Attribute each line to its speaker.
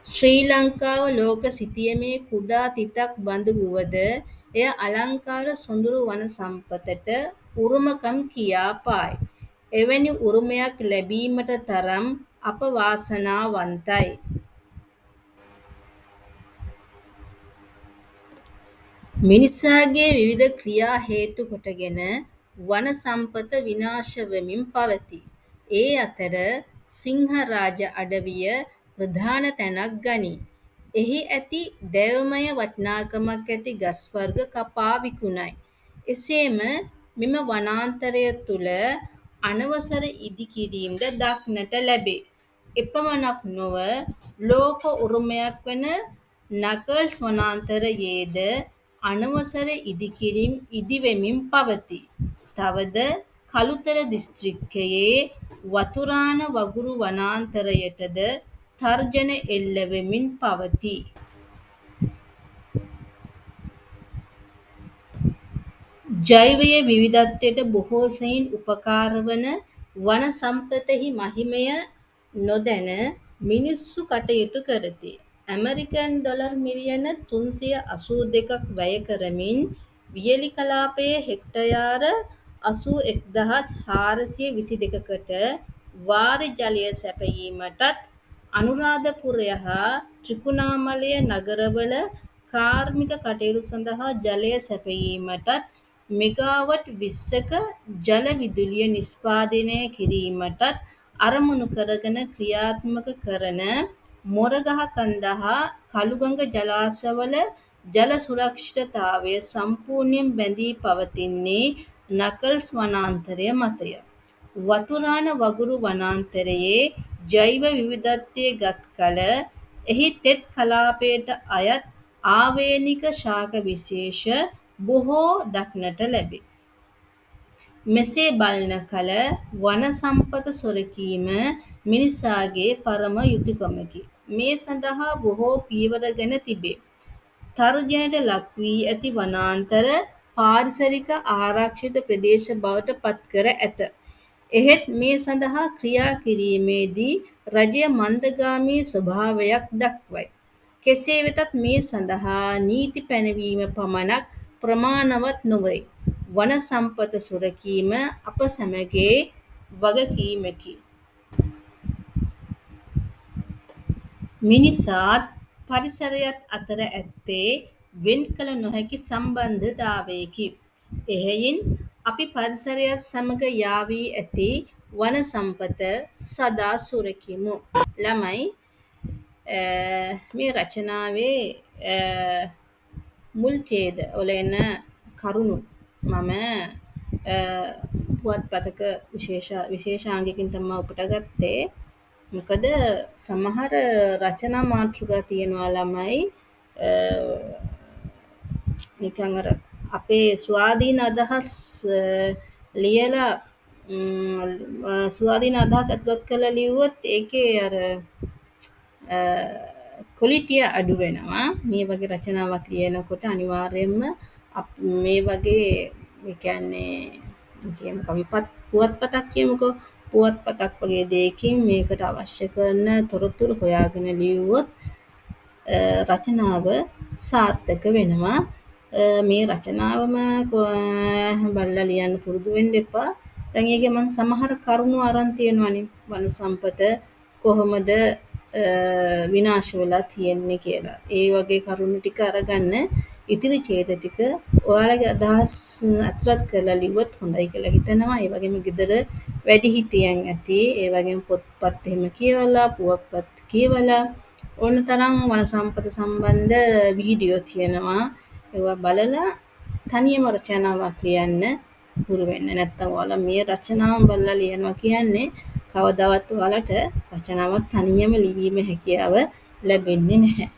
Speaker 1: ශ්‍රී ලංකාව ලෝක සිතියමේ කුඩා තිතක් බඳු වුවද එය අලංකාර සොඳුරු වන සම්පතට උරුමකම් කියා පායි. එවැනි උරුමයක් ලැබීමට තරම් අප වාසනාවන්තයි. මිනිසාගේ විවිධ ක්‍රියා හේතු කොටගෙන වන සම්පත විනාශ වෙමින් පවතී. ඒ අතර සිංහරාජ අඩවිය ප්‍රධාන තැනක් ගනී. එහි ඇති දැවමය වටිනාකමක් ඇති ගස් වර්ග කපා විකුණයි. එසේම මෙම වනාන්තරය තුළ අනවසර ඉදිකිරීම්ද දක්නට ලැබේ. එපමණක් නොව ලෝක උරුමයක් වන නකල්ස් වනාන්තරයේද අනවසර ඉදිකිරීම් ඉදිවෙමින් පවතී. තවද කළුතර දිස්ත්‍රික්කයේ වතුරාන වගුරු වනාන්තරයටද තර්ජන එල්ල වෙමින් පවතී. ජෛවීය විවිධත්වයට බොහෝ සෙයින් උපකාර වන වන සම්පතෙහි මහිමය නොදැන මිනිස්සු කටයුතු කරති. ඇමරිකන් ඩොලර් මිලියන 382ක් වැය කරමින් වියලි කලාපයේ හෙක්ටයාර 81,422කට වාරි ජලය සැපයීමටත් අනුරාධපුරය හා ත්‍රිකුණාමලය නගරවල කාර්මික කටයුතු සඳහා ජලය සැපයීමටත් මෙගාවට් 20ක ජල විදුලිය නිෂ්පාදනය කිරීමටත් අරමුණු කරගෙන ක්‍රියාත්මක කරන මොරගහකන්ද හා කළුගඟ ජලාශවල ජල සුරක්ෂිතතාවය සම්පූර්ණයෙන් බැඳී පවතින්නේ නකල්ස් වනාන්තරය මතය. වතුරාන වගුරු වනාන්තරයේ ජෛව විවිධත්වය ගත් කල එහි තෙත් කලාපයට අයත් ආවේනික ශාක විශේෂ බොහෝ දක්නට ලැබේ. මෙසේ බලන කල වන සම්පත සුරැකීම මිනිසාගේ පරම යුතුකමකි. මේ සඳහා බොහෝ පියවර ගෙන තිබේ. තර්ජනයට ලක් වී ඇති වනාන්තර පාරිසරික ආරක්ෂිත ප්‍රදේශ බවට පත් කර ඇත. එහෙත් මේ සඳහා ක්‍රියා කිරීමේදී රජය මන්දගාමී ස්වභාවයක් දක්වයි. කෙසේ වෙතත් මේ සඳහා නීති පැනවීම පමණක් ප්‍රමාණවත් නොවේ. වන සම්පත සුරැකීම අප සැමගේ වගකීමකි. මිනිසාත් පරිසරයත් අතර ඇත්තේ වෙන් කළ නොහැකි සම්බන්ධතාවයකි. එහෙයින් අපි පරිසරයත් සමග යාවී ඇති වන සම්පත සදා සුරැකිමු. ළමයි මේ රචනාවේ මුල් ඡේද වල එන කරුණු මම පුවත්පතක විශේෂාංගයකින් තමයි උපුට ගත්තේ. මොකද සමහර රචනා මාතෘකා තියෙනවා ළමයි නිකන් අර අපේ ස්වාධීන අදහස් ලියලා ස්වාධීන අදහස් ඇතුළත් කරලා ලිව්වොත් ඒකේ අර ක්වොලිටිය අඩු වෙනවා. මේ වගේ රචනාවක් ලියනකොට අනිවාර්යයෙන්ම මේ වගේ ඒ කියන්නේ කියමුකෝ පුවත්පතක් කියමුකෝ පුවත්පතක් වගේ දෙයකින් මේකට අවශ්‍ය කරන තොරතුරු හොයාගෙන ලියුවොත් රචනාව සාර්ථක වෙනවා. මේ රචනාවම බලලා ලියන්න පුරුදු වෙන්න එපා. දැන් ඒකේ මම සමහර කරුණු අරන් තියෙනවානේ වන සම්පත කොහොමද විනාශ වෙලා තියෙන්නේ කියලා. ඒ වගේ කරුණු ටික අරගන්න ඉතිරි ඡේද ටික ඔයාලගේ අදහස් අතුලත් කරලා ලිව්වොත් හොඳයි කියලා හිතනවා. ඒ වගේම ගෙදර වැඩිහිටියන් ඇති ඒ වගේම පොත්පත් එහෙම කියවලා පුවත්පත් කියවලා ඕන තරම් වන සම්පත සම්බන්ධ වීඩියෝ තියෙනවා. ඒවා බලලා තනියම රචනාවක් ලියන්න හුරු වෙන්න. නැත්තම් ඔයාලා මේ රචනාව බලලා ලියනවා කියන්නේ කවදාවත් ඔයාලට රචනාවක් තනියම ලිවීමේ හැකියාව ලැබෙන්නේ නැහැ.